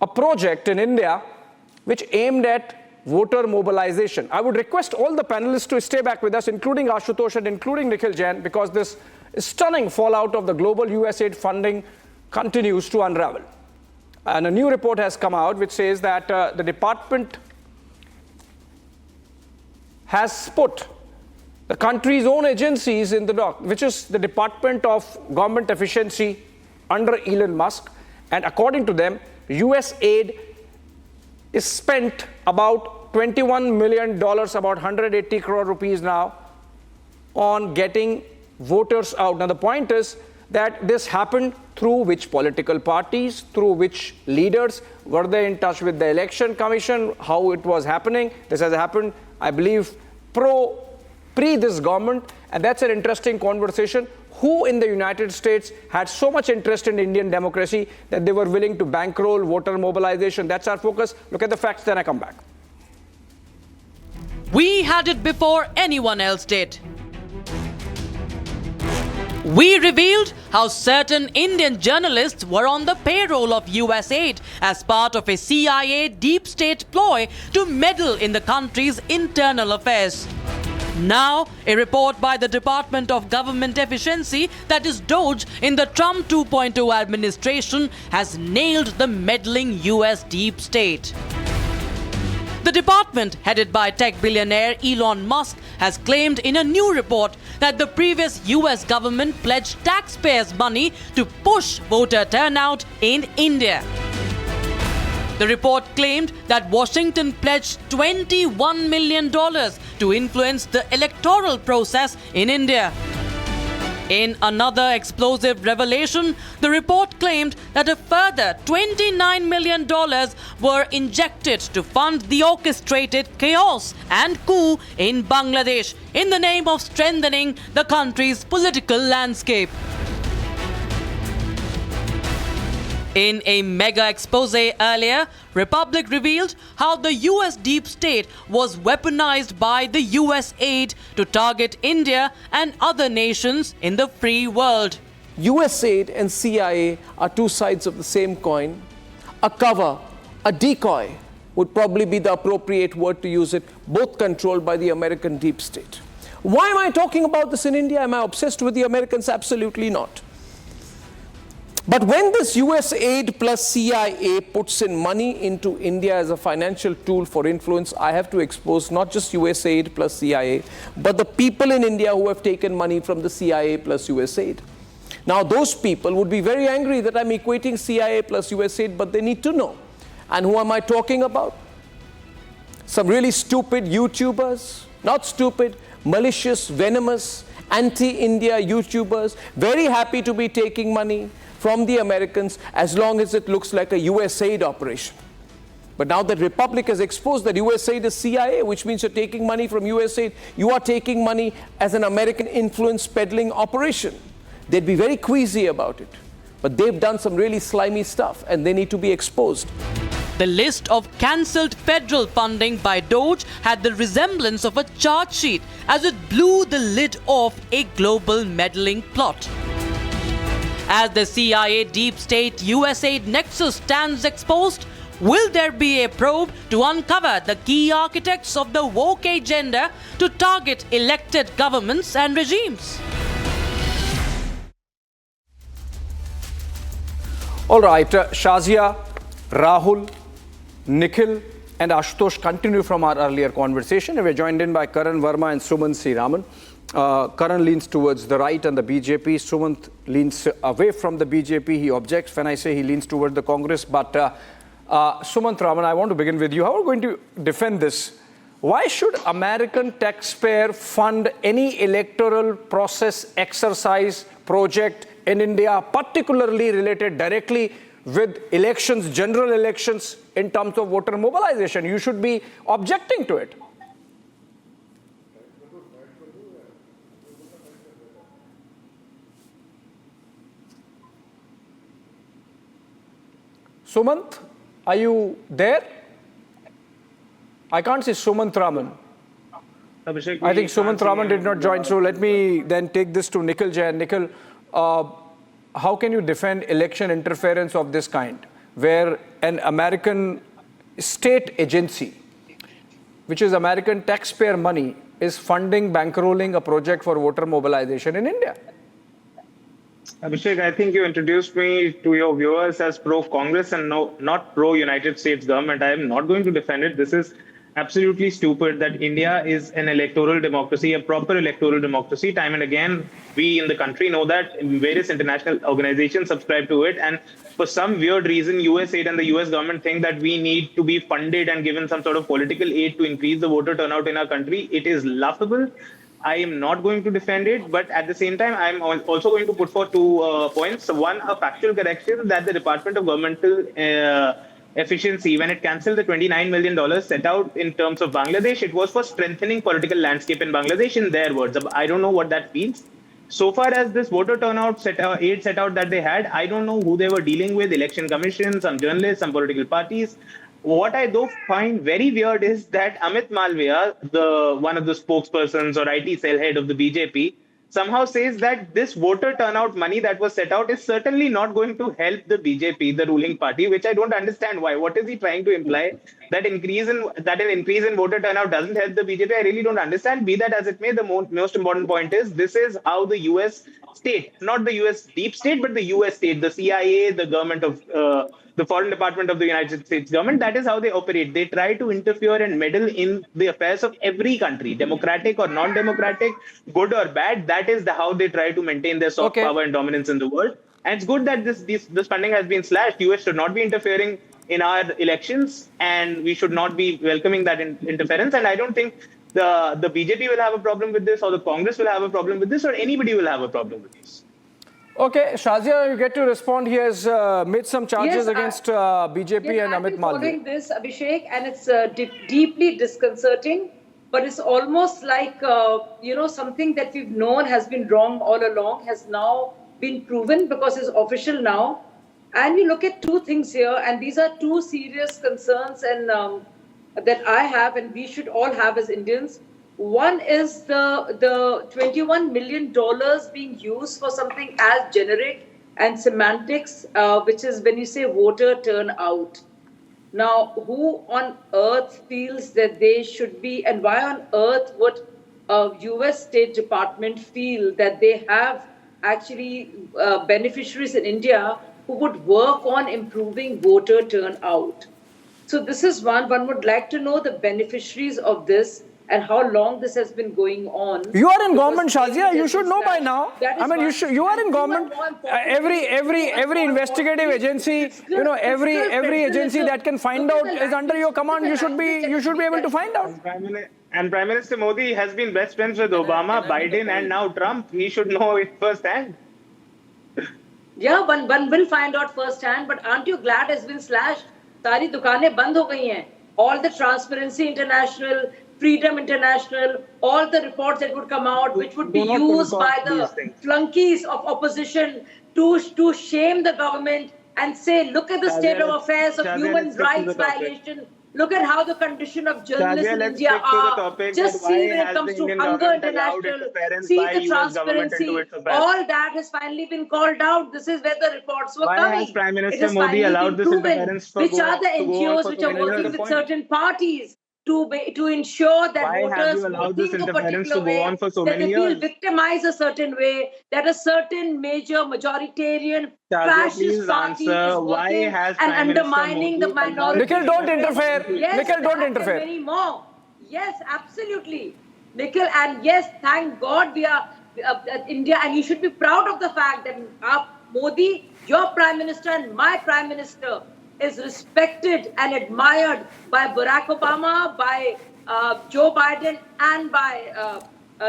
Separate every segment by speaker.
Speaker 1: a project in India which aimed at voter mobilization. I would request all the panelists to stay back with us, including Ashutosh and including Nikhil Jain, because this stunning fallout of the global USAID funding continues to unravel. And a new report has come out which says that the department has put the country's own agencies in the dock, which is the Department of Government Efficiency under Elon Musk. And according to them, USAID is spent about $21 million, about 180 crore rupees now, on getting voters out. Now, the point is that this happened through which political parties, through which leaders, were they in touch with the election commission, how it was happening. This has happened, I believe, pre this government, and that's an interesting conversation. Who in the United States had so much interest in Indian democracy that they were willing to bankroll voter mobilization? That's our focus. Look at the facts, then I come back.
Speaker 2: We had it before anyone else did. We revealed how certain Indian journalists were on the payroll of USAID as part of a CIA deep state ploy to meddle in the country's internal affairs. Now, a report by the Department of Government Efficiency, that is DOGE, in the Trump 2.0 administration has nailed the meddling US deep state. The department, headed by tech billionaire Elon Musk, has claimed in a new report that the previous US government pledged taxpayers' money to push voter turnout in India. The report claimed that Washington pledged $21 million to influence the electoral process in India. In another explosive revelation, the report claimed that a further $29 million were injected to fund the orchestrated chaos and coup in Bangladesh in the name of strengthening the country's political landscape. In a mega expose earlier, Republic revealed how the US deep state was weaponized by the USAID to target India and other nations in the free world.
Speaker 3: USAID and CIA are two sides of the same coin. A cover, a decoy would probably be the appropriate word to use it, both controlled by the American deep state. Why am I talking about this in India? Am I obsessed with the Americans? Absolutely not. But when this USAID plus CIA puts in money into India as a financial tool for influence, I have to expose not just USAID plus CIA, but the people in India who have taken money from the CIA plus USAID. Now, those people would be very angry that I'm equating CIA plus USAID, but they need to know. And who am I talking about? Some really stupid YouTubers, not stupid, malicious, venomous, anti-India YouTubers, very happy to be taking money from the Americans as long as it looks like a USAID operation. But now that Republic has exposed that USAID is CIA, which means you're taking money from USAID, you are taking money as an American influence peddling operation. They'd be very queasy about it. But they've done some really slimy stuff and they need to be exposed.
Speaker 2: The list of cancelled federal funding by DOGE had the resemblance of a chart sheet as it blew the lid off a global meddling plot. As the CIA deep state USAID nexus stands exposed, will there be a probe to uncover the key architects of the woke agenda to target elected governments and regimes?
Speaker 1: All right, Shazia, Rahul, Nikhil and Ashutosh continue from our earlier conversation. We're joined in by Karan Verma and Sumant C. Raman. Karan leans towards the right and the BJP. Sumant leans away from the BJP. He objects when I say he leans towards the Congress. But Sumant Raman, I want to begin with you. How are you going to defend this? Why should American taxpayer fund any electoral process, exercise, project in India, particularly related directly with elections, general elections, in terms of voter mobilization? You should be objecting to it. Sumant, are you there? I can't see Sumant Raman. I think Sumant Raman did not join, so let me then take this to Nikhil Jain. Nikhil, how can you defend election interference of this kind? where an American state agency, which is American taxpayer money, is funding, bankrolling a project for voter mobilization in India.
Speaker 4: Abhishek, I think you introduced me to your viewers as pro-Congress and not pro-United States government. I am not going to defend it. This is absolutely stupid that India is an electoral democracy, a proper electoral democracy. Time and again, we in the country know that various international organizations subscribe to it. And for some weird reason, USAID and the US government think that we need to be funded and given some sort of political aid to increase the voter turnout in our country. It is laughable. I am not going to defend it, but at the same time, I'm also going to put forth 2 points. One, a factual correction that the Department of Governmental Efficiency, when it cancelled the $29 million set out in terms of Bangladesh, it was for strengthening political landscape in Bangladesh, in their words. I don't know what that means. So far as this voter turnout aid set out that they had, I don't know who they were dealing with, election commission, some journalists, some political parties. What I though find very weird is that Amit Malviya, one of the spokespersons or IT cell head of the BJP, somehow says that this voter turnout money that was set out is certainly not going to help the BJP, the ruling party, which I don't understand why. What is he trying to imply? That an increase in voter turnout doesn't help the BJP? I really don't understand. Be that as it may, the most important point is this is how the US state, not the US deep state, but the US state, the CIA, the government of the foreign department of the United States government, that is how they operate. They try to interfere and meddle in the affairs of every country, democratic or non-democratic, good or bad. That is how they try to maintain their soft power and dominance in the world. And it's good that this funding has been slashed. US should not be interfering in our elections, and we should not be welcoming that interference. And I don't think the BJP will have a problem with this, or the Congress will have a problem with this, or anybody will have a problem with this.
Speaker 1: Okay, Shazia, you get to respond. He has made some charges against BJP and Amit Malviya.
Speaker 5: Following this, Abhishek, and it's deeply disconcerting, but it's almost like, something that we've known has been wrong all along has now been proven because it's official now. And we look at 2 things here, and these are 2 serious concerns and that I have and we should all have as Indians. One is the $21 million being used for something as generic and semantics, which is when you say voter turnout. Now, who on earth feels that they should be, and why on earth would a US State Department feel that they have actually beneficiaries in India who would work on improving voter turnout? So this is one would like to know the beneficiaries of this and how long this has been going on.
Speaker 1: You are in government, Shazia. You should know by now. I mean, you are in government. Every investigative agency, every agency that can find out is under your command. You should be able to find out.
Speaker 4: And Prime Minister Modi has been best friends with Obama, Biden, and now Trump. He should know it firsthand.
Speaker 5: Yeah, one will find out firsthand. But aren't you glad it's been slashed? Sari दुकानें बंद हो गई हैं. All the Transparency International, Freedom International, all the reports that would come out, which would be used by the flunkies of opposition to shame the government and say, look at the state of affairs of human rights violation. Look at how the condition of journalists in India are. Just see when it comes to Hunger International, see the transparency. All that has finally been called out. This is where the reports were coming.
Speaker 4: Why has Prime Minister Modi allowed this interference?
Speaker 5: Which are the NGOs which are working with certain parties to ensure that voters think a particular way, that they feel victimized a certain way, that a certain major majoritarian fascist party is working and undermining the minority.
Speaker 1: Nikhil, don't interfere.
Speaker 5: Yes,
Speaker 1: Nikhil, don't interfere.
Speaker 5: Many more. Yes, absolutely. Nikhil, and yes, thank God we are India, and you should be proud of the fact that Modi, your Prime Minister and my Prime Minister, is respected and admired by Barack Obama, by Joe Biden, and by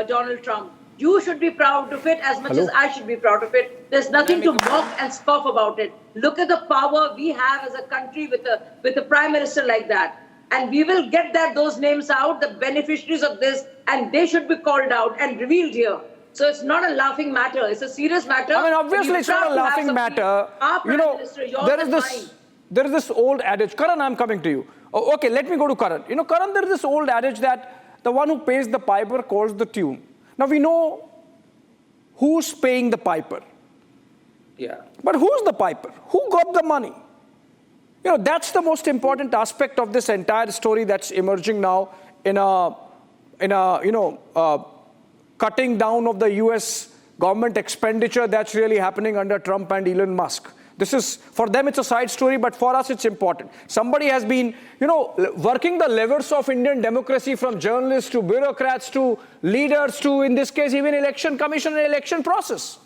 Speaker 5: Donald Trump. You should be proud of it as much as I should be proud of it. There's nothing to mock and scoff about it. Look at the power we have as a country with a Prime Minister like that. And we will get those names out, the beneficiaries of this, and they should be called out and revealed here. So it's not a laughing matter. It's a serious matter.
Speaker 1: I mean, obviously it's not a laughing matter. There is this old adage. Karan, I'm coming to you. Oh, okay, let me go to Karan. Karan, there is this old adage that the one who pays the piper calls the tune. Now, we know who's paying the piper.
Speaker 6: Yeah.
Speaker 1: But who's the piper? Who got the money? That's the most important aspect of this entire story that's emerging now in a cutting down of the US government expenditure that's really happening under Trump and Elon Musk. This is, for them, it's a side story, but for us, it's important. Somebody has been, working the levers of Indian democracy, from journalists to bureaucrats to leaders to, in this case, even election commission and election process.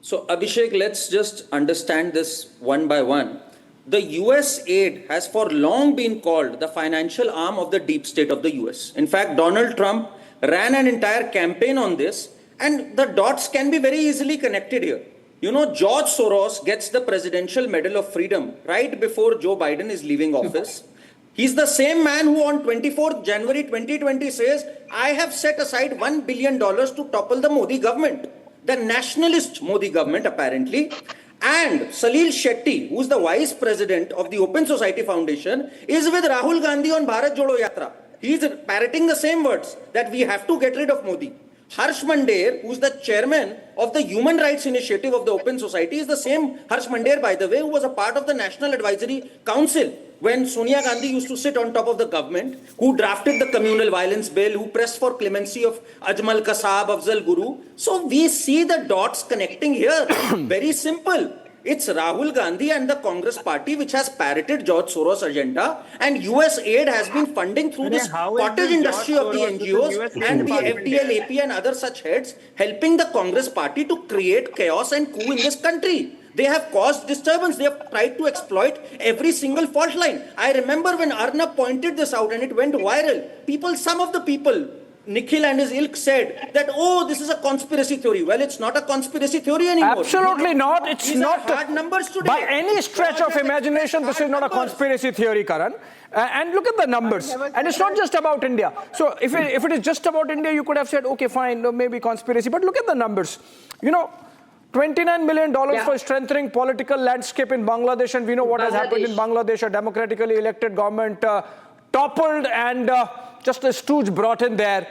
Speaker 6: So, Abhishek, let's just understand this one by one. The USAID has for long been called the financial arm of the deep state of the US. In fact, Donald Trump ran an entire campaign on this, and the dots can be very easily connected here. George Soros gets the Presidential Medal of Freedom right before Joe Biden is leaving office. He's the same man who on 24th January 2020 says, I have set aside $1 billion to topple the Modi government, the nationalist Modi government apparently. And Salil Shetty, who's the vice president of the Open Society Foundation, is with Rahul Gandhi on Bharat Jodo Yatra. He's parroting the same words that we have to get rid of Modi. Harsh Mandir, who's the chairman of the Human Rights Initiative of the Open Society, is the same Harsh Mandir, by the way, who was a part of the National Advisory Council when Sonia Gandhi used to sit on top of the government, who drafted the communal violence bill, who pressed for clemency of Ajmal Kasab, Afzal Guru. So we see the dots connecting here. Very simple. It's Rahul Gandhi and the Congress party which has parroted George Soros' agenda, and USAID has been funding through this cottage industry of the NGOs and the FDL, AP and other such heads, helping the Congress party to create chaos and coup in this country. They have caused disturbance. They have tried to exploit every single fault line. I remember when Arnab pointed this out and it went viral. Some of the people, Nikhil and his ilk, said that, this is a conspiracy theory. Well, it's not a conspiracy theory anymore.
Speaker 1: Absolutely not. It's
Speaker 6: These
Speaker 1: not.
Speaker 6: Are hard numbers today.
Speaker 1: By any stretch of imagination, this is not a conspiracy theory, Karan. And look at the numbers. And it's not just about India. So if it is just about India, you could have said, okay, fine, maybe conspiracy. But look at the numbers. $29 million for strengthening political landscape in Bangladesh, and we know what has happened in Bangladesh. A democratically elected government toppled, and just a stooge brought in there.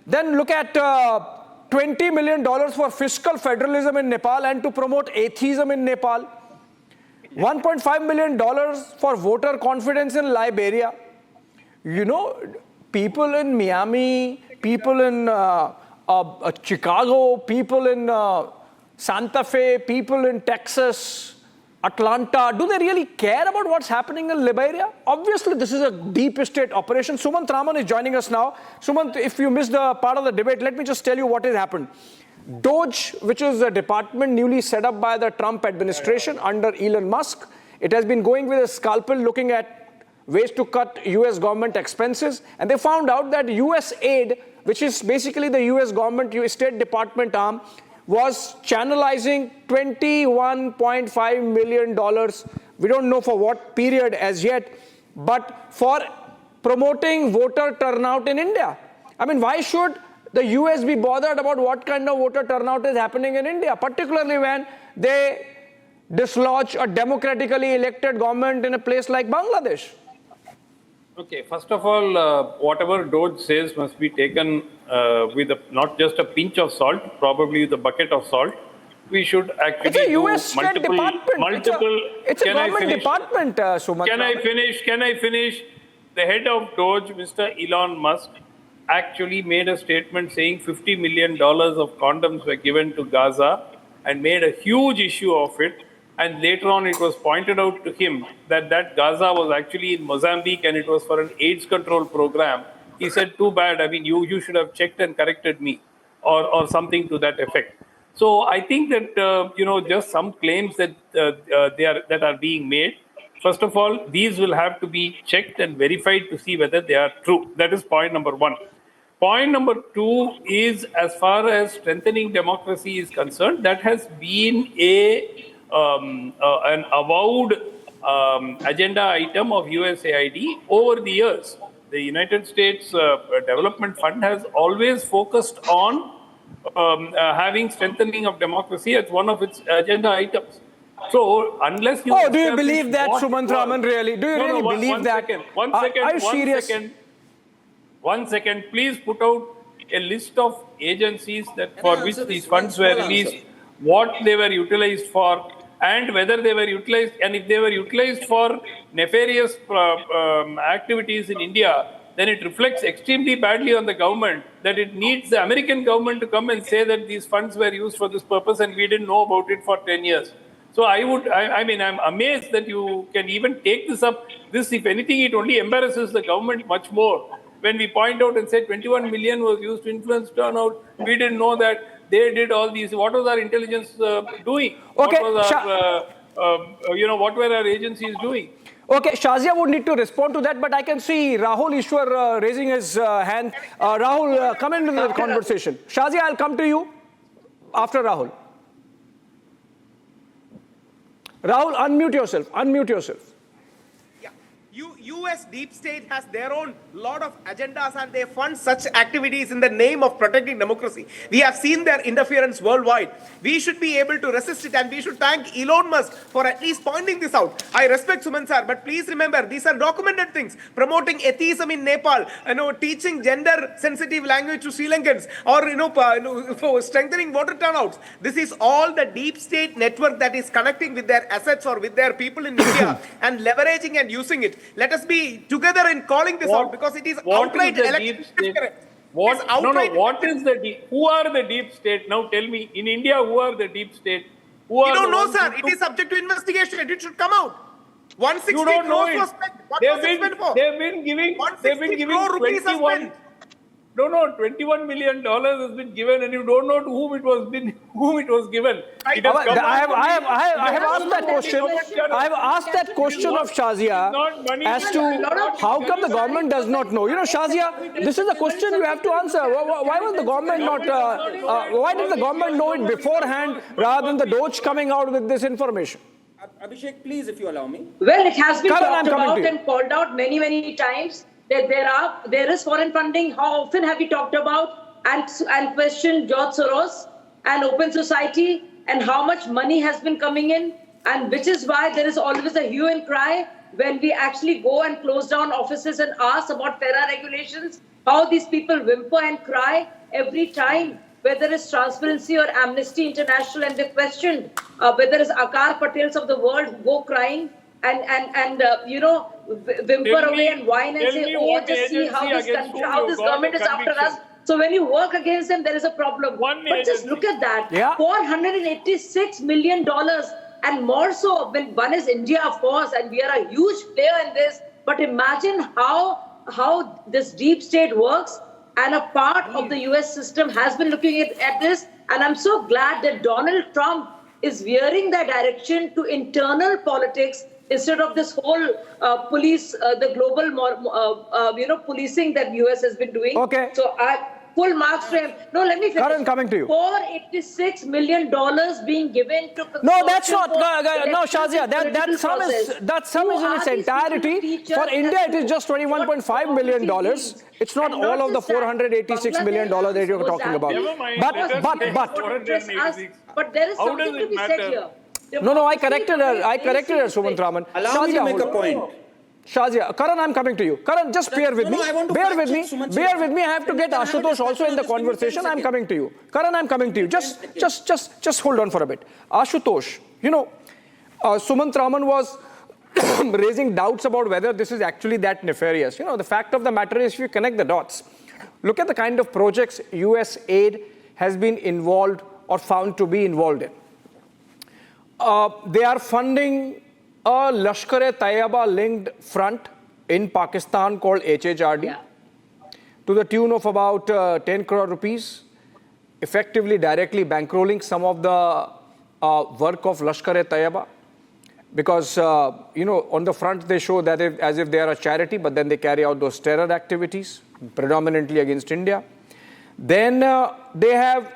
Speaker 1: Then look at $20 million for fiscal federalism in Nepal and to promote atheism in Nepal. $1.5 million for voter confidence in Liberia. People in Miami, people in Chicago, people in Santa Fe, people in Texas, Atlanta, do they really care about what's happening in Liberia? Obviously, this is a deep state operation. Sumant Raman is joining us now. Sumant, if you missed the part of the debate, let me just tell you what has happened. DOGE, which is a department newly set up by the Trump administration under Elon Musk, it has been going with a scalpel looking at ways to cut US government expenses. And they found out that USAID, which is basically the US government, US State Department arm, was channelizing $21.5 million. We don't know for what period as yet, but for promoting voter turnout in India. I mean, why should the US be bothered about what kind of voter turnout is happening in India, particularly when they dislodge a democratically elected government in a place like Bangladesh?
Speaker 7: Okay, first of all, whatever DOGE says must be taken with not just a pinch of salt, probably with a bucket of salt. We should actually
Speaker 1: it's a US State Department. It's a government department, Sumant.
Speaker 7: Can I finish? The head of DOGE, Mr. Elon Musk, actually made a statement saying $50 million of condoms were given to Gaza and made a huge issue of it. And later on, it was pointed out to him that Gaza was actually in Mozambique and it was for an AIDS control program. He said, too bad. I mean, you should have checked and corrected me or something to that effect. So I think that, just some claims that that are being made. First of all, these will have to be checked and verified to see whether they are true. That is point number one. Point number two is, as far as strengthening democracy is concerned, that has been an avowed agenda item of USAID over the years. The United States Development Fund has always focused on having strengthening of democracy as one of its agenda items. So, unless you...
Speaker 1: do you believe that, Sumant Raman, really? Do you really believe that? Are you serious?
Speaker 7: One second. Please put out a list of agencies that for which these funds were released, what they were utilized for, and whether they were utilized, and if they were utilized for nefarious activities in India, then it reflects extremely badly on the government, that it needs the American government to come and say that these funds were used for this purpose and we didn't know about it for 10 years. So I mean, I'm amazed that you can even take this up. This, if anything, it only embarrasses the government much more. When we point out and say 21 million was used to influence turnout, we didn't know that. They did all these. What was our intelligence doing?
Speaker 1: Okay.
Speaker 7: What was our, what were our agencies doing?
Speaker 1: Okay, Shazia would need to respond to that, but I can see Rahul Ishwar raising his hand. Rahul, come into the conversation. Shazia, I'll come to you after Rahul. Rahul, unmute yourself. Unmute yourself.
Speaker 8: US deep state has their own lot of agendas and they fund such activities in the name of protecting democracy. We have seen their interference worldwide. We should be able to resist it, and we should thank Elon Musk for at least pointing this out. I respect Suman sir, but please remember, these are documented things. Promoting atheism in Nepal, teaching gender sensitive language to Sri Lankans, or for strengthening voter turnouts. This is all the deep state network that is connecting with their assets or with their people in India and leveraging and using it. Let us be together in calling this out, because it is outright election interference.
Speaker 7: What is the deep? Who are the deep state? Now tell me, in India, who are the deep state?
Speaker 8: We don't know, sir. It is subject to investigation. It should come out. 160
Speaker 7: you don't know
Speaker 8: crores
Speaker 7: it.
Speaker 8: was spent. What was it spent for?
Speaker 7: They've been giving 21. No, $21 million has been given, and you don't know to whom it was given.
Speaker 1: I have asked that question. I have asked that question of Shazia as to how come the government does not know. Shazia, this is a question you have to answer. Why was the government not? Why did the government know it beforehand rather than the DOGE coming out with this information?
Speaker 6: Abhishek, please, if you allow me.
Speaker 5: Well, it has been talked about
Speaker 1: and
Speaker 5: called out many times. That there is foreign funding. How often have we talked about and questioned George Soros and open society and how much money has been coming in, and which is why there is always a hue and cry when we actually go and close down offices and ask about FERA regulations, how these people whimper and cry every time, whether it's Transparency or Amnesty International, and they questioned whether it's Akar Patels of the world who go crying and whimper away and whine and say, oh, just see how this country, how this government is after us. So when you work against them, there is a problem. But just look at that, $486 million, and more so when one is India, of course, and we are a huge player in this. But imagine how this deep state works, and a part of the US system has been looking at this. And I'm so glad that Donald Trump is veering the direction to internal politics instead of this whole police, the global, policing that US has been doing.
Speaker 1: Okay.
Speaker 5: So full marks to him. No, let me finish.
Speaker 1: Karan, coming to you.
Speaker 5: $486 million being given to.
Speaker 1: No, that's not. No, Shazia, that sum is in its entirety. For India, it is just $21.5 million. It's not all of the $486 million that you're talking about.
Speaker 5: But there is something to be said here.
Speaker 1: No, I corrected her, Sumant Raman.
Speaker 6: Allow me to make a point.
Speaker 1: Shazia, Karan, I'm coming to you. Karan, just bear with me. Bear with me. I have to get Ashutosh also in the conversation. I'm coming to you. Karan, I'm coming to you. Just hold on for a bit. Ashutosh, Sumant Raman was raising doubts about whether this is actually that nefarious. The fact of the matter is, if you connect the dots, look at the kind of projects USAID has been involved or found to be involved in. They are funding a Lashkar-e-Taiba linked front in Pakistan called HHRD to the tune of about 10 crore rupees, effectively directly bankrolling some of the work of Lashkar-e-Taiba, because on the front they show that as if they are a charity, but then they carry out those terror activities predominantly against India. Then they have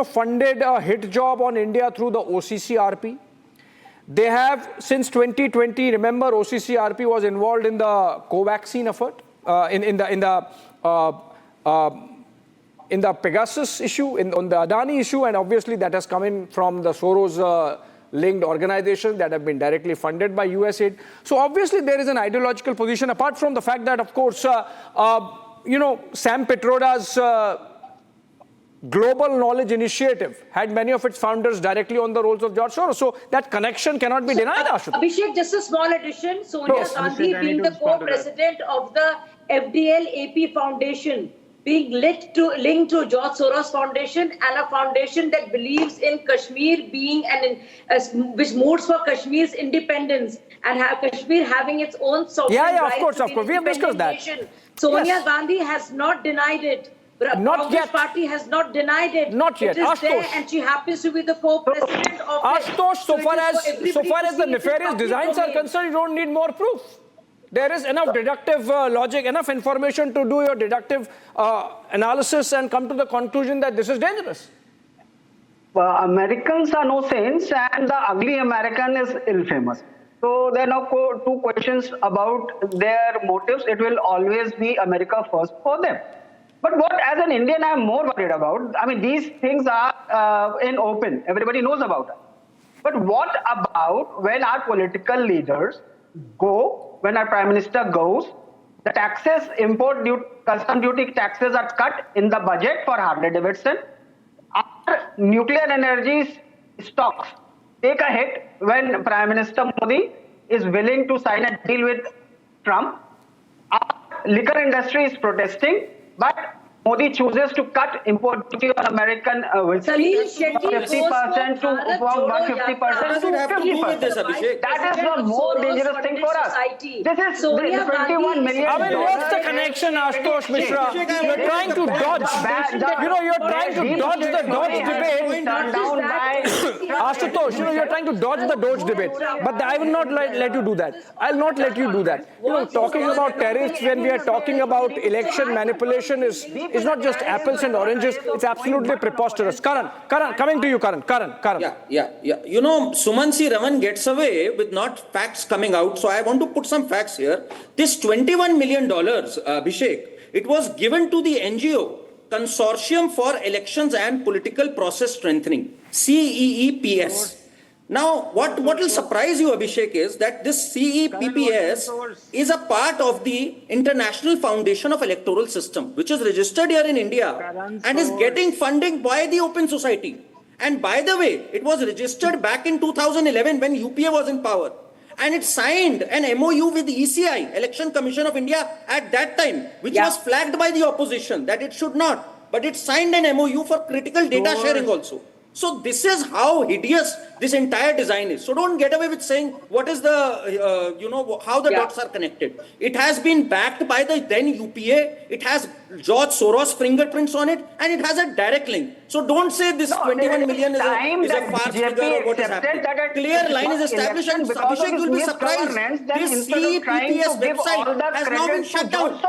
Speaker 1: funded a hit job on India through the OCCRP. They have, since 2020, remember, OCCRP was involved in the Covaxin effort, in the Pegasus issue, on the Adani issue, and obviously that has come in from the Soros-linked organizations that have been directly funded by USAID. So obviously there is an ideological position, apart from the fact that, of course, Sam Petroda's Global Knowledge Initiative had many of its founders directly on the rolls of George Soros. So that connection cannot be denied, Ashutosh.
Speaker 5: Abhishek, just a small addition. Sonia Gandhi being the co-president of the FDL AP Foundation, being linked to George Soros Foundation, and a foundation that believes in Kashmir being which moves for Kashmir's independence and have Kashmir having its own sovereign
Speaker 1: of course. We have discussed that.
Speaker 5: Nation. Sonia Gandhi has not denied it.
Speaker 1: Not
Speaker 5: Congress
Speaker 1: yet.
Speaker 5: Party has not denied it.
Speaker 1: Not yet.
Speaker 5: It is
Speaker 1: Ashutosh.
Speaker 5: there, and she happens to be the co-president of
Speaker 1: Ashutosh,
Speaker 5: it.
Speaker 1: so far as the
Speaker 5: see
Speaker 1: nefarious
Speaker 5: it in
Speaker 1: designs are
Speaker 5: public domain.
Speaker 1: concerned, you don't need more proof. There is enough deductive logic, enough information to do your deductive analysis and come to the conclusion that this is dangerous.
Speaker 9: Americans are no saints, and the ugly American is ill-famous. So there are now two questions about their motives. It will always be America first for them. But what, as an Indian, I'm more worried about, I mean, these things are in open. Everybody knows about it. But what about when our political leaders go, when our Prime Minister goes, the taxes, import duty, custom duty taxes are cut in the budget for Harley-Davidson. Our nuclear energy stocks take a hit when Prime Minister Modi is willing to sign a deal with Trump. Our liquor industry is protesting, but Modi chooses to cut import duty on American whiskey from 50% to 150% to 50%. That is the more dangerous thing for us. This is $21 million.
Speaker 1: I mean, what's the connection, Ashutosh Mishra? You're trying to dodge. You're trying to dodge the DOGE debate. Ashutosh, you're trying to dodge the DOGE debate. But I will not let you do that. I'll not let you do that. Talking about tariffs when we are talking about election manipulation is not just apples and oranges. It's absolutely preposterous. Karan, coming to you, Karan.
Speaker 6: Yeah. Suman C. Raman gets away with not facts coming out. So I want to put some facts here. This $21 million, Abhishek, it was given to the NGO, Consortium for Elections and Political Process Strengthening, CEEPS. Now, what will surprise you, Abhishek, is that this CEPPS is a part of the International Foundation of Electoral System, which is registered here in India and is getting funding by the Open Society. And by the way, it was registered back in 2011 when UPA was in power. And it signed an MOU with the ECI, Election Commission of India, at that time, which was flagged by the opposition that it should not. But it signed an MOU for critical data sharing also. So this is how hideous this entire design is. So don't get away with saying what is the, how the dots are connected. It has been backed by the then UPA. It has George Soros fingerprints on it, and it has a direct link. So don't say this 21 million is a farce figure or what is happening. Clear line is established, and Abhishek, you'll be surprised. This CEPPS website has now been shut down.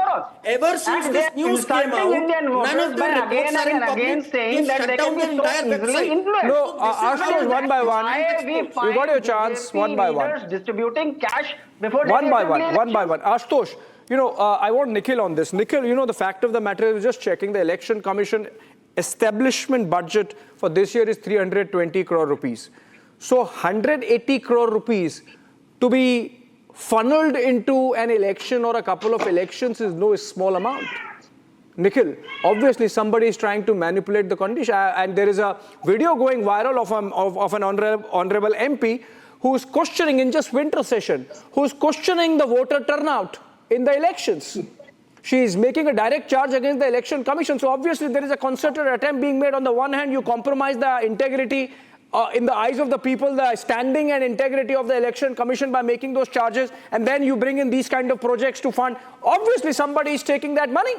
Speaker 6: Ever since this news came out, none of the reports are in public. They've shut down the entire website.
Speaker 1: No, Ashutosh, one by one. You got your chance, one by one.
Speaker 9: Distributing cash before
Speaker 1: one by one. Ashutosh, I want Nikhil on this. Nikhil, the fact of the matter is, just checking, the Election Commission establishment budget for this year is 320 crore rupees. So 180 crore rupees to be funneled into an election or a couple of elections is no small amount. Nikhil, obviously somebody is trying to manipulate the condition, and there is a video going viral of an honorable MP who's questioning in just winter session, who's questioning the voter turnout in the elections. She is making a direct charge against the Election Commission. So obviously there is a concerted attempt being made. On the one hand, you compromise the integrity in the eyes of the people, the standing and integrity of the Election Commission by making those charges, and then you bring in these kind of projects to fund. Obviously somebody is taking that money.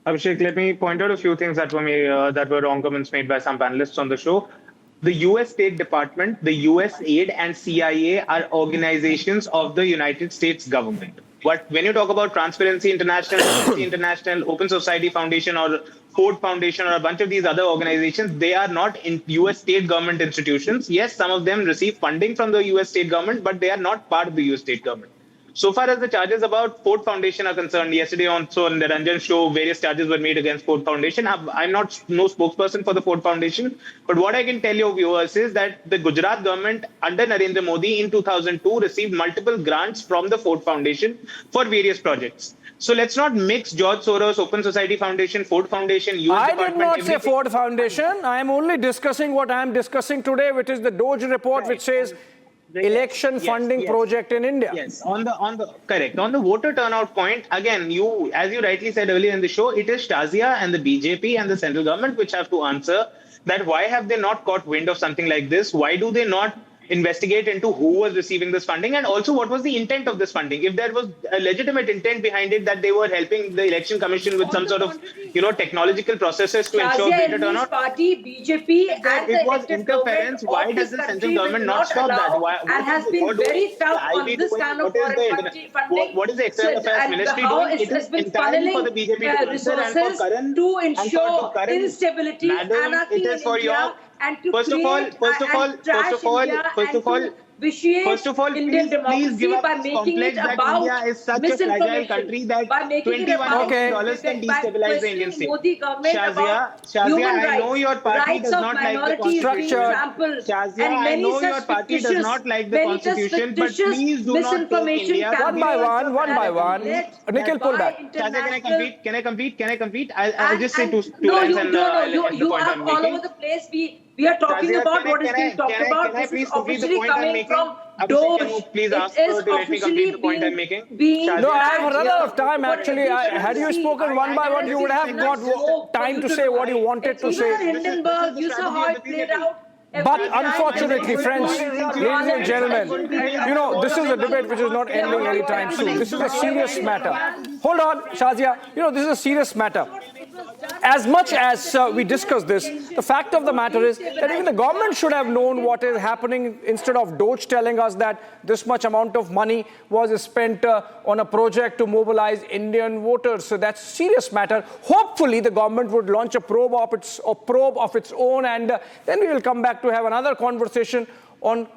Speaker 4: Abhishek, let me point out a few things that were wrong comments made by some panelists on the show. The US State Department, the USAID, and CIA are organizations of the United States government. But when you talk about Transparency International, Open Society Foundation, or Ford Foundation, or a bunch of these other organizations, they are not in US state government institutions. Yes, some of them receive funding from the US state government, but they are not part of the US state government. So far as the charges about Ford Foundation are concerned, yesterday also on the Ranjan show, various charges were made against Ford Foundation. I'm not no spokesperson for the Ford Foundation, but what I can tell your viewers is that the Gujarat government under Narendra Modi in 2002 received multiple grants from the Ford Foundation for various projects. So let's not mix George Soros, Open Society Foundation, Ford Foundation, US
Speaker 1: I
Speaker 4: Department.
Speaker 1: did not say
Speaker 4: everything.
Speaker 1: Ford Foundation. I am only discussing what I am discussing today, which is the DOGE report, which says election funding project in India.
Speaker 4: Yes, on the correct. On the voter turnout point, again, as you rightly said earlier in the show, it is Shazia and the BJP and the central government which have to answer that why have they not caught wind of something like this? Why do they not investigate into who was receiving this funding, and also what was the intent of this funding? If there was a legitimate intent behind it that they were helping the election commission with some sort of technological processes to ensure greater turnout,
Speaker 5: party, BJP, and
Speaker 4: it was interference. Why does the central government not stop that? Why,
Speaker 5: and has been very tough on this kind of foreign funding.
Speaker 4: What is the External Affairs Ministry doing? It is entirely for the BJP to answer and for Karan
Speaker 5: to ensure
Speaker 4: and for Karan,
Speaker 5: instability,
Speaker 4: madam,
Speaker 5: anarchy
Speaker 4: it is for
Speaker 5: in India, and to
Speaker 4: first of all,
Speaker 5: vitiate Indian democracy by making it about
Speaker 4: India is such a fragile country that
Speaker 5: by making it about
Speaker 4: $21 can destabilize the Indian state.
Speaker 5: Modi government
Speaker 4: Shazia, I know your party does not like the constitution. Shazia, I know your party does not like the constitution, but please do not take India
Speaker 1: one by one. Nikhil, pull back.
Speaker 4: Shazia, can I complete? I'll just say two
Speaker 5: no,
Speaker 4: lines
Speaker 5: you are all over the place. We are talking about what is being talked about. This is officially coming from DOGE.
Speaker 4: Please ask her to let me complete the point I'm making.
Speaker 1: No, I have run out of time actually. Had you spoken one by one, you would have got time to say what you wanted to say.
Speaker 5: Hindenburg, you saw how it played out.
Speaker 1: But unfortunately, friends, ladies and gentlemen, this is a debate which is not ending anytime soon. This is a serious matter. Hold on, Shazia. This is a serious matter. As much as we discuss this, the fact of the matter is that even the government should have known what is happening instead of DOGE telling us that this much amount of money was spent on a project to mobilize Indian voters. So that's a serious matter. Hopefully, the government would launch a probe of its own, and then we will come back to have another conversation on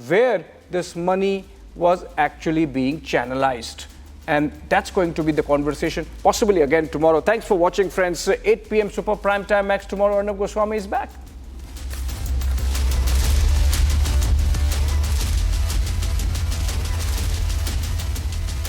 Speaker 1: where this money was actually being channelized. And that's going to be the conversation, possibly again tomorrow. Thanks for watching, friends. 8 p.m. Super Prime Time Max tomorrow. Arnab Goswami is back.